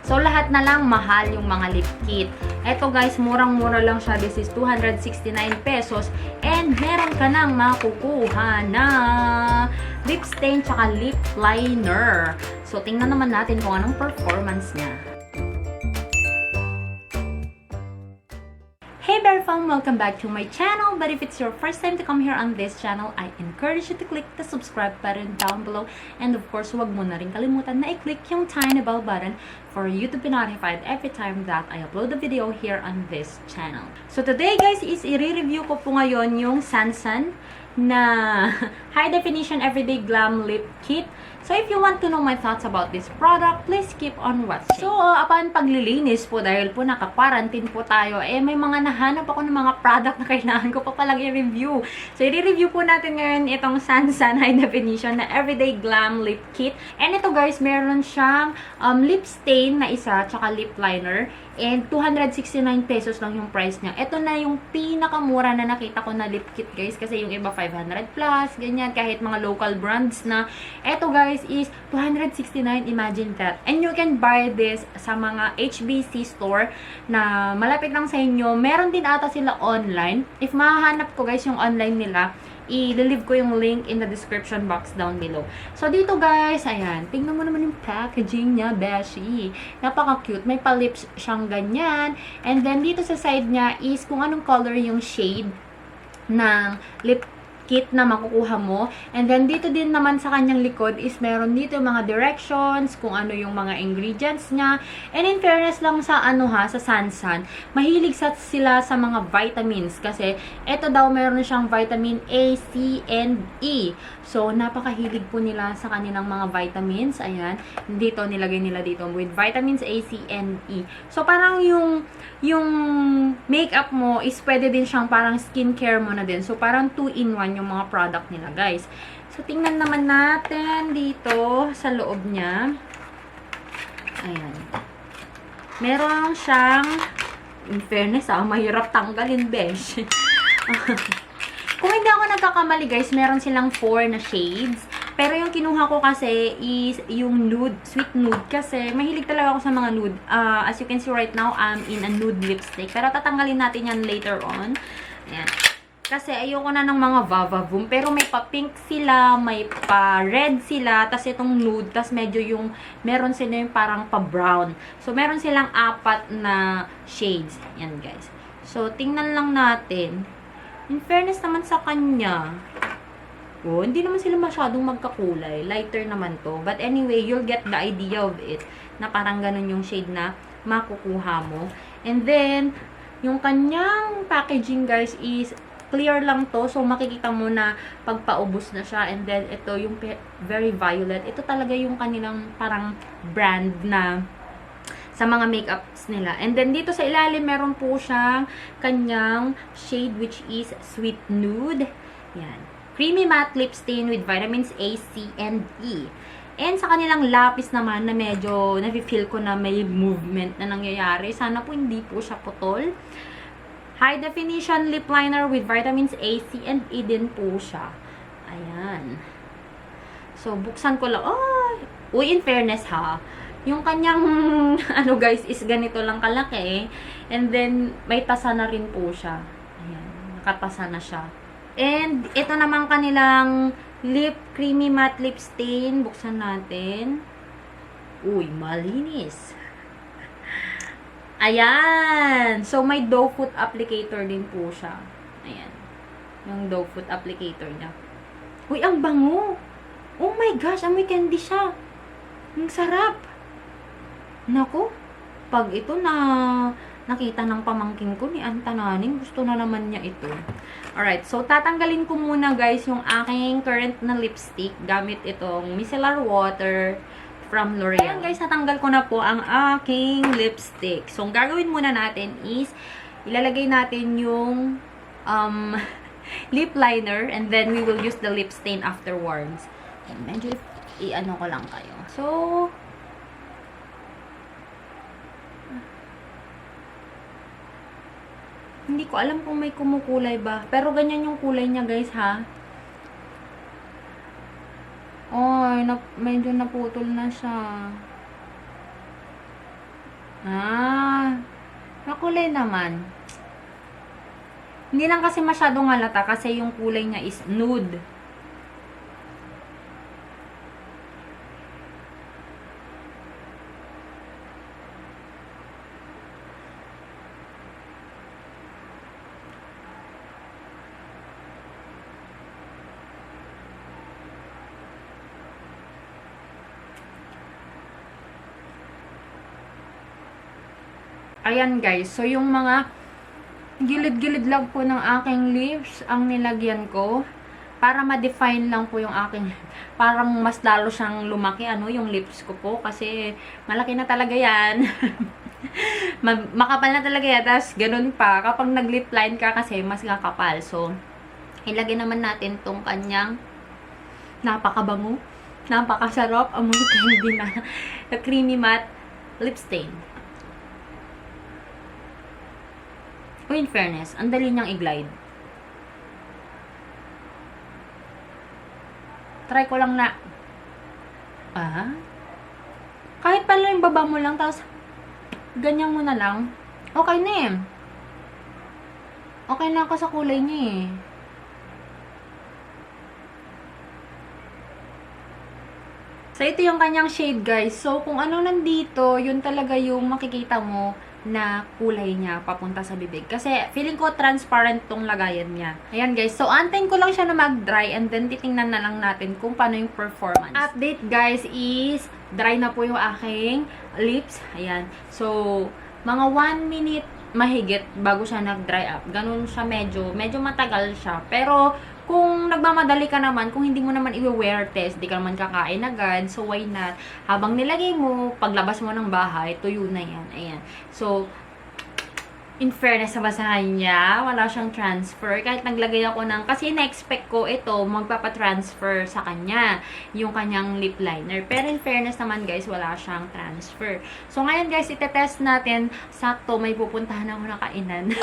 So, lahat na lang mahal yung mga lip kit. Eto guys, murang-mura lang siya. This is 269 pesos. And meron ka nang makukuha na lip stain tsaka lip liner. So, tingnan naman natin kung anong performance niya. Hey Bear Fam! Welcome back to my channel. But if it's your first time to come here on this channel, I encourage you to click the subscribe button down below. And of course, huwag mo na rin kalimutan na i-click yung tiny bell button for you to be notified every time that I upload a video here on this channel. So today guys, is i-review ko po ngayon yung Sansan na High Definition Everyday Glam Lip Kit. So, if you want to know my thoughts about this product, please keep on watching. So, upon paglilinis po, dahil po naka-quarantine po tayo, may mga nahanap ako ng mga product na kailangan ko pa palang i-review. So, i-review po natin ngayon itong Sansan High Definition na Everyday Glam Lip Kit. And ito guys, meron siyang lip stain na isa, tsaka lip liner. And 269 pesos lang yung price niya. Ito na yung pinakamura na nakita ko na lip kit guys. Kasi yung iba 500 plus, ganyan. Kahit mga local brands na. Ito guys is 269. Imagine that. And you can buy this sa mga HBC store na malapit lang sa inyo. Meron din ata sila online. If mahahanap ko guys yung online nila, i-leave ko yung link in the description box down below. So, dito guys, ayan. Tingnan mo naman yung packaging niya, beshi. Napaka-cute. May pa-lips siyang ganyan. And then, dito sa side niya is kung anong color yung shade ng lip kit na makukuha mo. And then, dito din naman sa kanyang likod is meron dito yung mga directions, kung ano yung mga ingredients niya. And in fairness lang sa sa Sansan, mahilig sila sa mga vitamins. Kasi, eto daw meron siyang vitamin A, C, and E. So, napakahilig po nila sa kanilang mga vitamins. Ayan. Dito, nilagay nila dito with vitamins A, C, and E. So, parang yung makeup mo is pwede din siyang parang skincare mo na din. So, parang 2-in-1 yung mga product nila, guys. So, tingnan naman natin dito sa loob niya. Ayan. Meron siyang, in fairness mahirap tanggalin, besh. Kung hindi ako nagkakamali, guys, meron silang 4 na shades. Pero yung kinuha ko kasi is yung nude, sweet nude. Kasi mahilig talaga ako sa mga nude. As you can see right now, I'm in a nude lipstick. Pero tatanggalin natin yan later on. Ayan. Kasi ayoko na ng mga vavavoom. Pero may pa-pink sila, may pa-red sila. Tapos itong nude, tapos medyo yung, meron sila yung parang pa-brown. So, meron silang 4 na shades. Yan, guys. So, tingnan lang natin. In fairness naman sa kanya, hindi naman sila masyadong magkakulay. Lighter naman to. But anyway, you'll get the idea of it. Na parang ganun yung shade na makukuha mo. And then, yung kanyang packaging, guys, is clear lang to. So, makikita mo na pagpaubos na siya. And then, ito yung very violet. Ito talaga yung kanilang parang brand na sa mga makeups nila. And then, dito sa ilalim, meron po siyang kanyang shade which is Sweet Nude. Yan. Creamy matte lip stain with vitamins A, C, and E. And sa kanilang lapis naman na medyo nafe-feel ko na may movement na nangyayari. Sana po hindi po siya putol. High definition lip liner with vitamins A, C, and E din po siya. Ayan. So, buksan ko lang. Oh! Uy, in fairness ha. Yung kanyang, guys, is ganito lang kalaki. And then, may tasa na rin po siya. Ayan. Nakatasa na siya. And, ito naman kanilang creamy matte lip stain. Buksan natin. Uy, malinis. Ayan. So, may doe foot applicator din po siya. Ayan. Yung doe foot applicator niya. Uy, ang bango. Oh my gosh, amoy candy siya. Ang sarap. Naku, pag ito nakita ng pamangkin ko ni Antananing, gusto na naman niya ito. Alright, so tatanggalin ko muna guys yung aking current na lipstick gamit itong micellar water from L'Oreal. Ayan guys, natanggal ko na po ang aking lipstick. So, ang gagawin muna natin is ilalagay natin yung lip liner and then we will use the lip stain afterwards. And medyo i-ano ko lang kayo. So, hindi ko alam kung may kumukulay ba. Pero ganyan yung kulay niya, guys, ha? Medyo naputol na siya. Ah, makulay naman. Hindi lang kasi masyadong halata kasi yung kulay niya is nude. Ayan guys, so yung mga gilid-gilid lang po ng aking lips ang nilagyan ko para ma-define lang po yung aking parang mas lalo siyang lumaki yung lips ko po kasi malaki na talaga yan. Makapal na talaga yan, tapos ganun pa kapag nag-lip line ka kasi mas kakapal. So ilagay naman natin tong kanyang napakabango, napakasarap, amoy candy na creamy matte lip stain. In fairness, ang dali niyang i-glide. Try ko lang na, kahit pala yung baba mo lang, tapos, ganyan mo na lang, okay na eh. Okay na ako sa kulay niya eh. So, ito yung kanyang shade, guys. So, kung ano nandito, yun talaga yung makikita mo na kulay niya papunta sa bibig. Kasi feeling ko transparent tong lagayan niya. Ayan guys. So antayin ko lang siya na mag-dry and then titingnan na lang natin kung paano yung performance. Update guys is dry na po yung aking lips. Ayan. So mga 1 minute mahigit bago siya nag-dry up. Ganun siya medyo matagal siya. Pero kung nagmamadali ka naman, kung hindi mo naman i-wear test, di ka naman kakain agad, so why not? Habang nilagay mo, paglabas mo ng bahay, tuyo na yan. Ayan. So, in fairness sa basahan niya, wala siyang transfer. Kahit naglagay ako kasi na-expect ko ito, magpapatransfer sa kanya, yung kanyang lip liner. Pero in fairness naman guys, wala siyang transfer. So, ngayon guys, itetest natin. Sakto, may pupuntahan ako na kainan.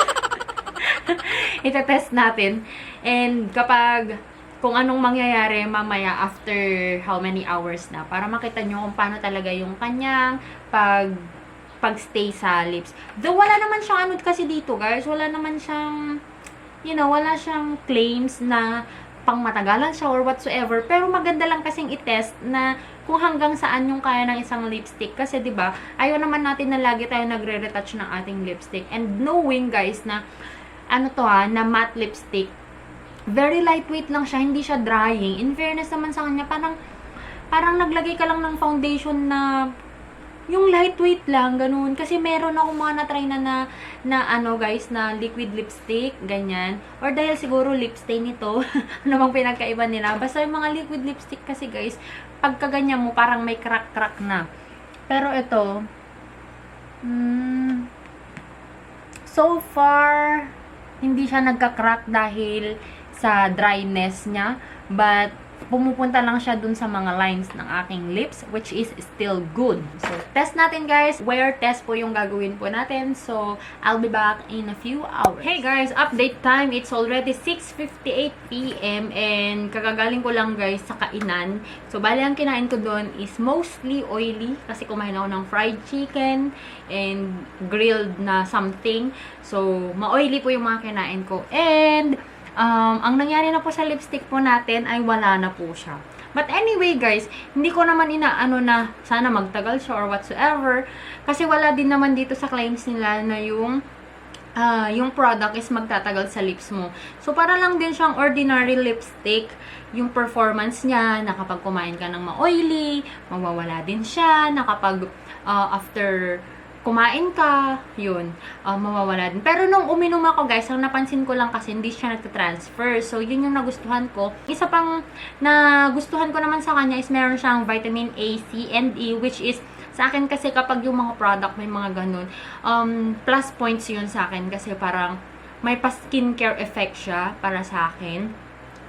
Itetest natin. And kapag kung anong mangyayari mamaya after how many hours na para makita nyo kung paano talaga yung kanyang pag-stay sa lips. Though wala naman siyang ano kasi dito guys, wala naman siyang wala siyang claims na pang matagalan siya or whatsoever. Pero maganda lang kasing i-test na kung hanggang saan yung kaya ng isang lipstick. Kasi 'di ba ayaw naman natin na lagi tayo nagre-retouch ng ating lipstick. And knowing guys na na matte lipstick, very lightweight lang siya, hindi siya drying. In fairness naman sa kanya, parang naglagay ka lang ng foundation na yung lightweight lang, ganun. Kasi meron akong mga na-try na guys, na liquid lipstick, ganyan. Or dahil siguro lip stain ito, ano bang pinagkaiba nila. Basta yung mga liquid lipstick kasi guys, pagka ganyan mo, parang may crack-crack na. Pero ito, so far, hindi siya nagka-crack dahil sa dryness niya, but pumupunta lang siya dun sa mga lines ng aking lips, which is still good. So, test natin guys. Wear test po yung gagawin po natin. So, I'll be back in a few hours. Hey guys, update time. It's already 6:58 PM and kagagaling ko lang guys sa kainan. So, bali ang kinain ko doon is mostly oily kasi kumain ako ng fried chicken and grilled na something. So, ma-oily po yung mga kinain ko. And ang nangyari na po sa lipstick po natin ay wala na po siya. But anyway guys, hindi ko naman inaano na sana magtagal siya or whatsoever. Kasi wala din naman dito sa claims nila na yung product is magtatagal sa lips mo. So para lang din siyang ordinary lipstick. Yung performance niya, na kapag kumain ka ng ma-oily, mawawala din siya. Na kapag after kumain ka, yun, mawawala din. Pero nung uminom ako guys, ang napansin ko lang kasi hindi siya nagtatransfer. So, yun yung nagustuhan ko. Isa pang nagustuhan ko naman sa kanya is meron siyang vitamin A, C, and E, which is, sa akin kasi kapag yung mga product may mga ganun, plus points yun sa akin kasi parang may pa-skincare effect siya para sa akin.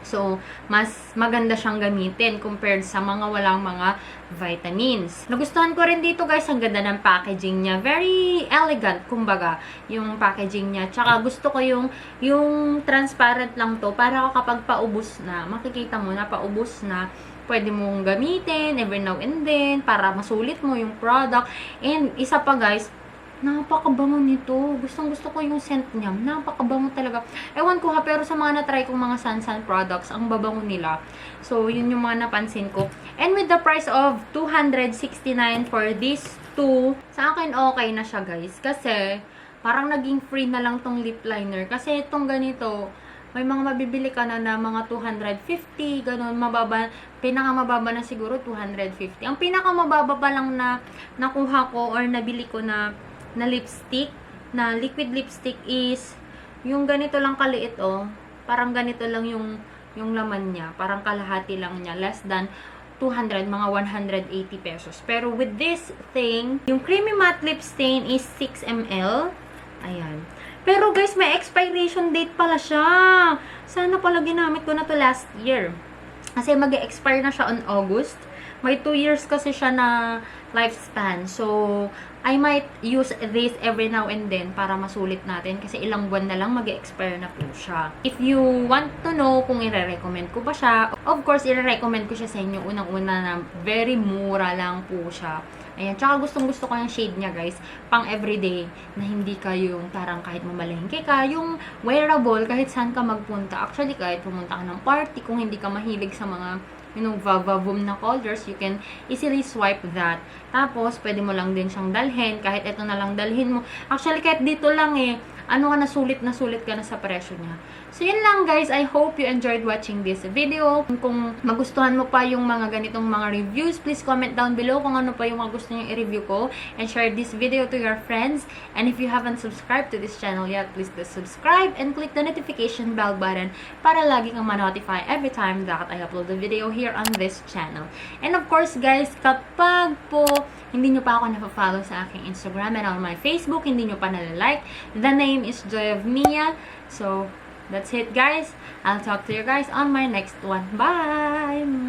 So, mas maganda siyang gamitin compared sa mga walang mga vitamins. Nagustuhan ko rin dito guys, ang ganda ng packaging niya. Very elegant, kumbaga, yung packaging niya. Tsaka gusto ko yung transparent lang to para kapag paubos na, makikita mo na paubos na, pwede mong gamitin every now and then para masulit mo yung product. And isa pa guys, Napakabango nito. Gustong-gusto ko yung scent niya. Napakabango talaga. Ewan ko ha, pero sa mga na-try kong mga Sansan products, ang babango nila. So, yun yung mga napansin ko. And with the price of 269 for these two, sa akin okay na siya guys. Kasi, parang naging free na lang tong lip liner. Kasi itong ganito, may mga mabibili ka na mga 250, ganun, mababa, pinakamababa na siguro 250. Ang pinakamababa pa lang na nakuha ko or nabili ko na lipstick, na liquid lipstick is yung ganito lang kaliit oh. Parang ganito lang yung laman niya. Parang kalahati lang niya. Less than 200, mga 180 pesos. Pero with this thing, yung creamy matte lip stain is 6 ml. Ayan. Pero guys, may expiration date pala siya. Sana pala ginamit ko na to last year. Kasi mag-expire na siya on August. May 2 years kasi siya na lifespan. So, I might use this every now and then para masulit natin. Kasi ilang buwan na lang mag-expire na po siya. If you want to know kung i-recommend ko ba siya, of course, i-recommend ko siya sa inyo. Unang-una na very mura lang po siya. Ayan, tsaka gustong-gusto ko yung shade niya, guys. Pang everyday, na hindi ka yung parang kahit mamalengke ka, yung wearable, kahit saan ka magpunta. Actually, kahit pumunta ka ng party, kung hindi ka mahilig sa mga, vavavoom na colors, you can easily swipe that. Tapos, pwede mo lang din siyang dalhin, kahit ito na lang dalhin mo. Actually, kahit dito lang sulit na sulit ka na sa presyo niya. So, yun lang guys. I hope you enjoyed watching this video. Kung magustuhan mo pa yung mga ganitong mga reviews, please comment down below kung ano pa yung mga gusto nyo i-review ko. And share this video to your friends. And if you haven't subscribed to this channel yet, please do subscribe and click the notification bell button para lagi kang ma-notify every time that I upload a video here on this channel. And of course guys, kapag po hindi nyo pa ako napafollow sa aking Instagram and on my Facebook, hindi nyo pa nalalike, the name is Joy of Mia. So, that's it guys. I'll talk to you guys on my next one. Bye!